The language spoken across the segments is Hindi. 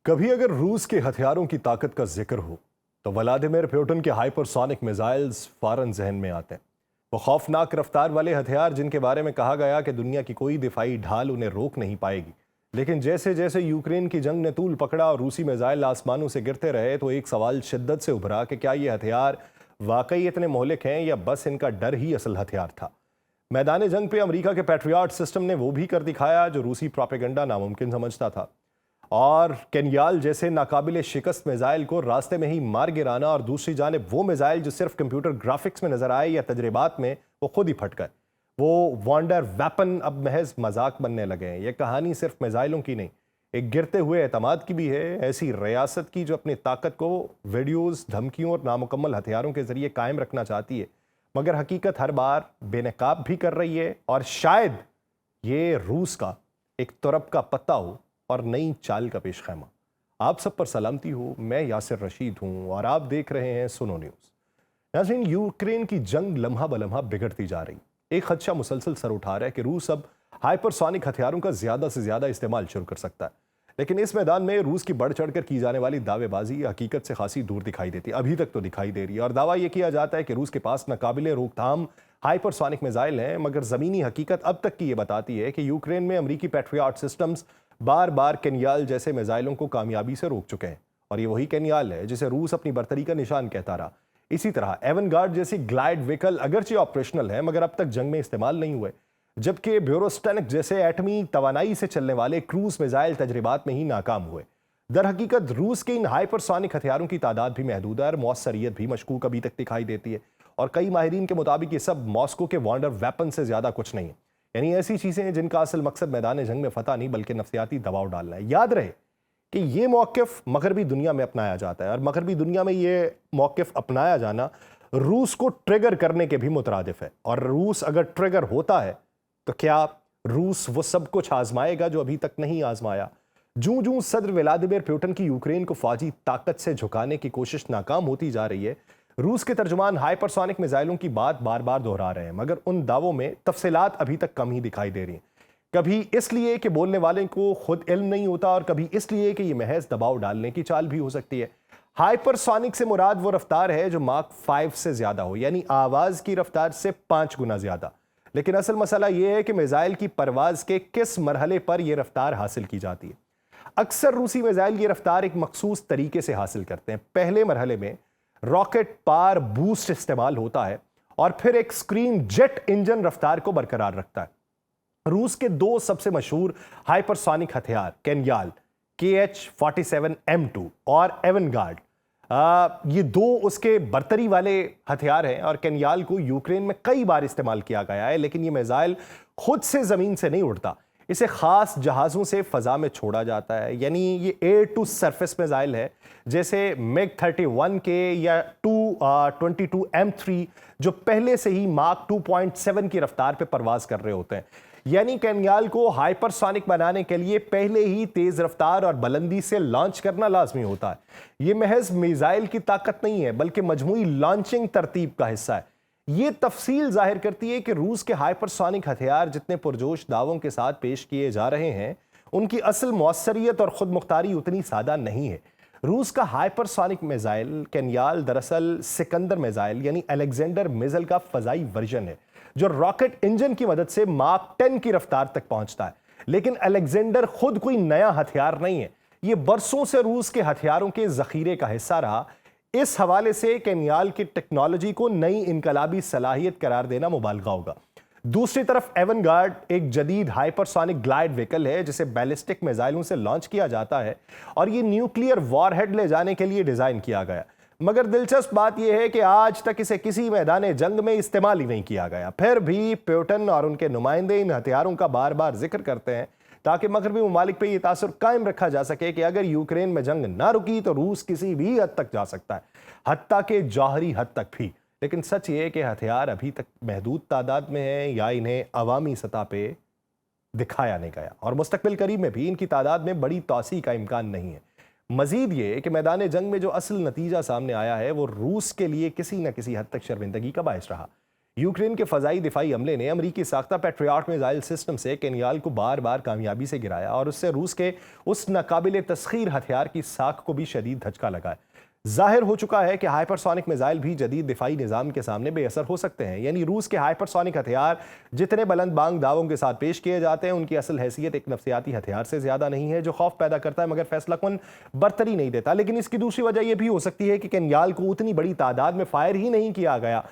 कभी अगर रूस के हथियारों की ताकत का जिक्र हो तो व्लादिमीर पुतिन के हाइपरसोनिक मिसाइल्स फौरन जहन में आते हैं। वो खौफनाक रफ्तार वाले हथियार जिनके बारे में कहा गया कि दुनिया की कोई दिफाई ढाल उन्हें रोक नहीं पाएगी। लेकिन जैसे जैसे यूक्रेन की जंग ने तूल पकड़ा और रूसी मिसाइल आसमानों से गिरते रहे तो एक सवाल शिद्दत से उभरा कि क्या ये हथियार वाकई इतने मोहलिक हैं या बस इनका डर ही असल हथियार था। मैदान जंग पे अमेरिका के पैट्रियट सिस्टम ने वो भी कर दिखाया जो रूसी प्रोपेगेंडा नामुमकिन समझता था, और केन्याल जैसे नाकाबिले शिकस्त मिसाइल को रास्ते में ही मार गिराना, और दूसरी जानिब वो मिसाइल जो सिर्फ कंप्यूटर ग्राफिक्स में नजर आए या तजर्बात में वो खुद ही फट गए। वो वंडर वेपन अब महज मजाक बनने लगे हैं। ये कहानी सिर्फ मिसाइलों की नहीं, एक गिरते हुए एतमाद की भी है, ऐसी रियासत की जो अपनी ताकत को वीडियोस, धमकियों और नामुकम्मल हथियारों के जरिए कायम रखना चाहती है, मगर हकीकत हर बार बेनकाब भी कर रही है। और शायद ये रूस का एक तुरप का पत्ता हो और नई चाल का पेशखैमा। आप सब पर सलामती हो, मैं यासिर रशीद हूं और आप देख रहे हैं सुनो न्यूज़। नाज़रीन, यूक्रेन की जंग लम्हा बलम्हा बिगड़ती जा रही। एक खदशा मुसलसल सर उठा रहा है कि रूस अब हाइपरसोनिक हथियारों का ज्यादा से ज्यादा इस्तेमाल शुरू कर सकता है। लेकिन इस मैदान में रूस की बढ़ चढ़कर की जाने वाली दावेबाजी हकीकत से खासी दूर दिखाई देती है। अभी तक तो दिखाई दे रही है और दावा यह किया जाता है कि रूस के पास नाकाबिले रोकथाम हाइपरसोनिक मिसाइल हैं, मगर जमीनी हकीकत अब तक की ये बताती है कि यूक्रेन में अमरीकी पैट्रियट सिस्टम्स बार बार केन्याल जैसे मिसाइलों को कामयाबी से रोक चुके हैं, और ये वही केन्याल है जिसे रूस अपनी बर्तरी का निशान कहता रहा। इसी तरह एवनगार्ड जैसी ग्लाइड व्हीकल अगरचे ऑपरेशनल है मगर अब तक जंग में इस्तेमाल नहीं हुए, जबकि ब्यूरोस्टेनिक जैसे एटमी तवानाई से चलने वाले क्रूज मिसाइल तजर्बात में ही नाकाम हुए। दर हकीकत रूस के इन हाइपरसोनिक हथियारों की तादाद भी महदूद है और मौसरियत भी मशकूक अभी तक दिखाई देती है, और कई माहिरीन के मुताबिक ये सब मॉस्को के वॉन्डर वेपन से ज्यादा कुछ नहीं है। यानी ऐसी चीजें हैं जिनका असल मकसद मैदान जंग में फतह नहीं बल्कि नफ्सियाती दबाव डालना है। याद रहे कि ये मौक़िफ़ मगरबी दुनिया में अपनाया जाता है, और मगरबी दुनिया में ये मौक़िफ़ अपनाया जाना रूस को ट्रिगर करने के भी मुतरादिफ है। और रूस अगर ट्रिगर होता है तो क्या रूस वो सब कुछ आजमाएगा जो अभी तक नहीं आजमाया? जूं जूं सदर व्लादिमीर पुतिन की यूक्रेन को फौजी ताकत से झुकाने की कोशिश नाकाम होती जा रही है, रूस के तर्जुमान हाइपरसोनिक मिसाइलों की बात बार बार दोहरा रहे हैं, मगर उन दावों में तफसीलात अभी तक कम ही दिखाई दे रही हैं। कभी इसलिए कि बोलने वाले को खुद इल्म नहीं होता, और कभी इसलिए कि यह महज दबाव डालने की चाल भी हो सकती है। हाइपरसोनिक से मुराद वो रफ्तार है जो माक 5 से ज्यादा हो, यानी आवाज की रफ्तार से 5 गुना ज्यादा। लेकिन असल मसला यह है कि मिसाइल की परवाज के किस मरहले पर यह रफ्तार हासिल की जाती है। अक्सर रूसी मिसाइल ये रफ्तार एक मखसूस तरीके से हासिल करते हैं। पहले मरहले में रॉकेट पार बूस्ट इस्तेमाल होता है और फिर एक स्क्रीन जेट इंजन रफ्तार को बरकरार रखता है। रूस के दो सबसे मशहूर हाइपरसोनिक हथियार केन्याल KH-47M2 और एवनगार्ड, ये दो उसके बरतरी वाले हथियार हैं, और केन्याल को यूक्रेन में कई बार इस्तेमाल किया गया है। लेकिन ये मिसाइल खुद से जमीन से नहीं उड़ता, इसे खास जहाजों से फजा में छोड़ा जाता है। यानी ये एयर टू सरफेस मिसाइल है, जैसे मैग 31 के या 22M3 जो पहले से ही माक 2.7 की रफ्तार पे परवाज कर रहे होते हैं। यानी केन्याल को हाइपरसोनिक बनाने के लिए पहले ही तेज रफ्तार और बुलंदी से लॉन्च करना लाजमी होता है। यह महज मिसाइल की ताकत नहीं है बल्कि मजमूई लॉन्चिंग तरतीब का हिस्सा है। यह तफसील जाहिर करती है कि रूस के हाइपरसोनिक हथियार जितने पुरजोश दावों के साथ पेश किए जा रहे हैं, उनकी असल मौसरियत और खुद मुख्तारी उतनी सादा नहीं है। रूस का हाइपरसोनिक मिसाइल केन्याल दरअसल सिकंदर मिसाइल यानी अलेक्जेंडर मिसाइल का फजाई वर्जन है, जो रॉकेट इंजन की मदद से माक 10 की रफ्तार तक पहुंचता है। लेकिन अलेक्जेंडर खुद कोई नया हथियार नहीं है, यह बरसों से रूस के हथियारों के जखीरे का हिस्सा रहा। इस हवाले से केन्याल की टेक्नोलॉजी को नई इनकलाबी सलाहियत करार देना मुबालगा होगा। दूसरी तरफ एवनगार्ड एक जदीद हाइपरसोनिक ग्लाइड व्हीकल है जिसे बैलिस्टिक मिसाइलों से लॉन्च किया जाता है, और यह न्यूक्लियर वॉरहेड ले जाने के लिए डिजाइन किया गया। मगर दिलचस्प बात यह है कि आज तक इसे किसी मैदान जंग में इस्तेमाल ही नहीं किया गया। फिर भी पुतिन और उनके नुमाइंदे इन हथियारों का बार बार जिक्र करते हैं ताकि मगरबी ममालिक पर यह तासुर कायम रखा जा सके कि अगर यूक्रेन में जंग ना रुकी तो रूस किसी भी हद तक जा सकता है, हत्ता के जौहरी हद तक भी। लेकिन सच ये है कि हथियार अभी तक महदूद तादाद में है या इन्हें अवामी सतह पे दिखाया नहीं गया, और मुस्तकबिल करीब में भी इनकी तादाद में बड़ी तौसी का इम्कान नहीं है। मजीद ये कि मैदान जंग में जो असल नतीजा सामने आया है वो रूस के लिए किसी न किसी हद तक शर्मिंदगी का बायस रहा। यूक्रेन के फजाई दिफाई हमले ने अमरीकी साख्ता पैट्रियट मिसाइल सिस्टम से केनियाल को बार बार कामयाबी से गिराया और उससे रूस के उस नाकाबिले तस्खीर हथियार की साख को भी शदीद धचका लगा है। जाहिर हो चुका है कि हाइपरसोनिक मिसाइल भी जदीद दिफाई निज़ाम के सामने बेअसर हो सकते हैं। यानी रूस के हाइपरसोनिक हथियार जितने बुलंद बांग दावों के साथ पेश किए जाते हैं, उनकी असल हैसियत एक नफ्सियाती हथियार से ज़्यादा नहीं है जो खौफ पैदा करता है मगर फैसलाकुन बरतरी नहीं देता। लेकिन इसकी दूसरी वजह यह भी हो सकती है कि केनियाल को उतनी बड़ी तादाद में फायर ही नहीं किया गया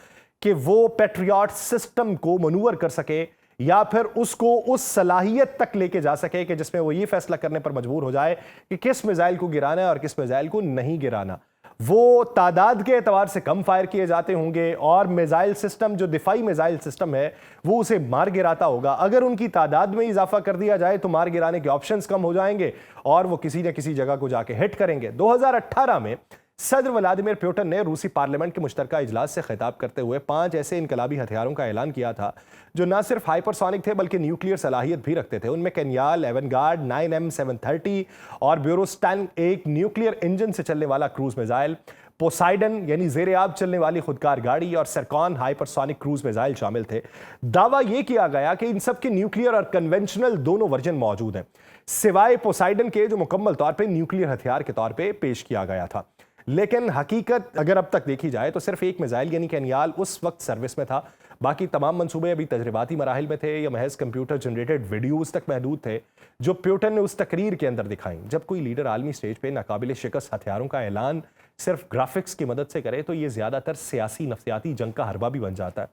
कि वो पैट्रियट सिस्टम को मनूवर कर सके या फिर उसको उस सलाहियत तक लेके जा सके कि जिसमें वो ये फैसला करने पर मजबूर हो जाए कि किस मिसाइल को गिराना है और किस मिसाइल को नहीं गिराना। वो तादाद के एतबार से कम फायर किए जाते होंगे और मिसाइल सिस्टम जो दिफाई मिसाइल सिस्टम है वो उसे मार गिराता होगा। अगर उनकी तादाद में इजाफा कर दिया जाए तो मार गिराने के ऑप्शंस कम हो जाएंगे और वो किसी न किसी जगह को जाके हिट करेंगे। 2018 में सदर व्लादिमीर पुतिन ने रूसी पार्लियामेंट के मुश्तरका इजलास से खिताब करते हुए 5 ऐसे इनकलाबी हथियारों का ऐलान किया था जो न सिर्फ हाइपरसोनिक थे बल्कि न्यूक्लियर सलाहियत भी रखते थे। उनमें केनियाल, एवनगार्ड, 9M730 और ब्यूरोस्टैन एक न्यूक्लियर इंजन से चलने वाला क्रूज मिसाइल, पोसाइडन यानी जेर आब चलने वाली खुदकार गाड़ी और सरकॉन हाइपरसोनिक क्रूज मिसाइल शामिल थे। दावा यह किया गया कि इन सब के न्यूक्लियर और कन्वेंशनल दोनों वर्जन मौजूद हैं, सिवाय पोसाइडन के जो मुकम्मल तौर पर न्यूक्लियर हथियार के तौर पर पेश किया गया था। लेकिन हकीकत अगर अब तक देखी जाए तो सिर्फ एक मिसाइल यानी केनियाल उस वक्त सर्विस में था। बाकी तमाम मंसूबे अभी तजर्बाती मराहिल में थे या महज कंप्यूटर जनरेटेड वीडियोस तक महदूद थे जो पुतिन ने उस तकरीर के अंदर दिखाई। जब कोई लीडर आलमी स्टेज पे नाकाबिले शिकस्त हथियारों का ऐलान सिर्फ ग्राफिक्स की मदद से करे तो यह ज्यादातर सियासी नफ्सियाती जंग का हरबा भी बन जाता है।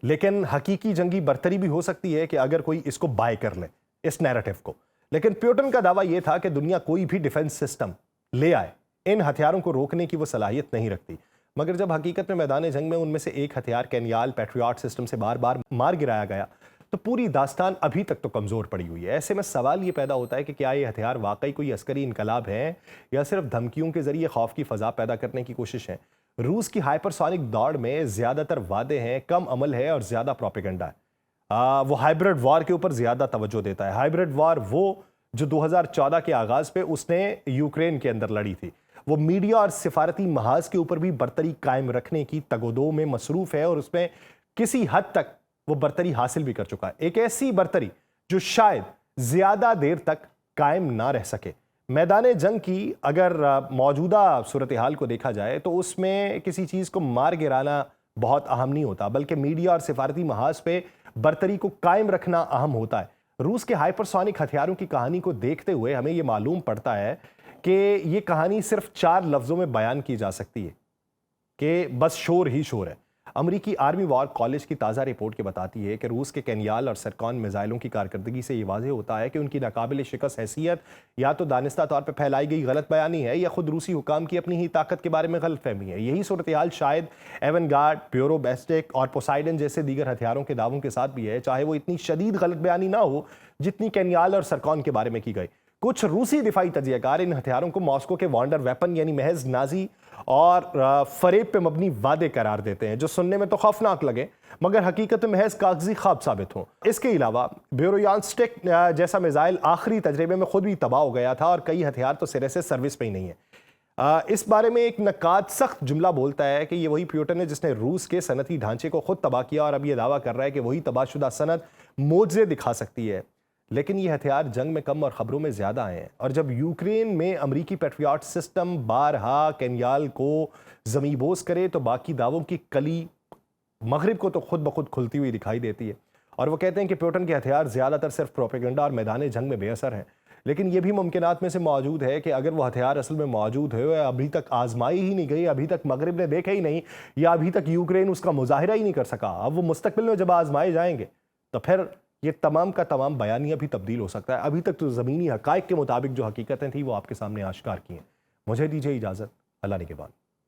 लेकिन हकीकी जंगी बरतरी भी हो सकती है कि अगर कोई इसको बाय कर ले इस नैरेटिव को। लेकिन पुतिन का दावा यह था कि दुनिया कोई भी डिफेंस सिस्टम ले आए, इन हथियारों को रोकने की वो सलाहियत नहीं रखती। मगर जब हकीकत में मैदान जंग में उनमें से एक हथियार केनियाल पैट्रियट सिस्टम से बार बार मार गिराया गया तो पूरी दास्तान अभी तक तो कमजोर पड़ी हुई है। ऐसे में सवाल ये पैदा होता है कि क्या ये हथियार वाकई कोई अस्करी इनकलाब है या सिर्फ धमकियों के जरिए खौफ की फजा पैदा करने की कोशिश है। रूस की हाइपरसोनिक दौड़ में ज्यादातर वादे हैं, कम अमल है और ज्यादा प्रोपेगेंडा है। वो हाइब्रिड वॉर के ऊपर ज्यादा तवज्जो देता है। हाइब्रिड वॉर वो जो 2014 के आगाज पे उसने यूक्रेन के अंदर लड़ी थी, वो मीडिया और सिफारती महाज के ऊपर भी बरतरी कायम रखने की तगोदो में मसरूफ है और उसमें किसी हद तक वो बरतरी हासिल भी कर चुका है। एक ऐसी बरतरी जो शायद ज्यादा देर तक कायम ना रह सके। मैदान जंग की अगर मौजूदा सूरत हाल को देखा जाए तो उसमें किसी चीज को मार गिराना बहुत अहम नहीं होता बल्कि मीडिया और सिफारती महाज पे बरतरी को कायम रखना अहम होता है। रूस के हाइपरसोनिक हथियारों की कहानी को देखते हुए हमें यह मालूम पड़ता है कि ये कहानी सिर्फ 4 लफ्जों में बयान की जा सकती है कि बस शोर ही शोर है। अमेरिकी आर्मी वॉर कॉलेज की ताज़ा रिपोर्ट के बताती है कि रूस के केनियाल और सरकॉन मिसाइलों की कारकर्दगी से ये वाज़ेह होता है कि उनकी नाकाबिले शिकस्त हैसियत या तो दानिस्ता तौर पर फैलाई गई गलत बयानी है या खुद रूसी हुकाम की अपनी ही ताकत के बारे में गलत फहमी है। यही सूरत हाल शायद एवनगार्ड, ब्यूरोबैस्टिक और पोसाइडन जैसे दीगर हथियारों के दावों के साथ भी है, चाहे वो इतनी शदीद गलत बयानी ना हो जितनी केनियाल और सरकॉन के बारे में की गई। कुछ रूसी दिफाई तजियाकार इन हथियारों को मॉस्को के वॉन्डर वेपन यानी महज नाजी और फरेब पे मबनी वादे करार देते हैं जो सुनने में तो खौफनाक लगे मगर हकीकत में महज कागजी ख्वाब साबित हों। इसके अलावा ब्यूरोस्टिक जैसा मिसाइल आखिरी तजर्बे में खुद भी तबाह हो गया था और कई हथियार तो सिरे से सर्विस पे ही नहीं है। इस बारे में एक नकाद सख्त जुमला बोलता है कि ये वही पुतिन है जिसने रूस के सनती ढांचे को खुद तबाह किया और अब यह दावा कर रहा है कि वही तबाहशुदा सनत मोज़े दिखा सकती है। लेकिन ये हथियार जंग में कम और खबरों में ज्यादा आए हैं और जब यूक्रेन में अमरीकी पैट्रियट सिस्टम बारहा केनियाल को ज़मींबोस करे तो बाकी दावों की कली मगरिब को तो खुद ब खुद खुलती हुई दिखाई देती है। और वो कहते हैं कि पुतिन के हथियार ज्यादातर सिर्फ प्रोपेगेंडा और मैदान जंग में बेअसर हैं। लेकिन ये भी मुमकिनात में से मौजूद है कि अगर वो हथियार असल में मौजूद है, अभी तक आजमाई ही नहीं गई, अभी तक मगरिब ने देखा ही नहीं या अभी तक यूक्रेन उसका मुजाहिरा ही नहीं कर सका, अब वो मुस्तकबिल में जब आजमाए जाएंगे तो फिर ये तमाम का तमाम बयानिया भी तब्दील हो सकता है। अभी तक तो ज़मीनी हकाइक के मुताबिक जो हकीकतें थी वो आपके सामने आश्कार की हैं। मुझे दीजिए इजाज़त, अल्लाह निगहबान।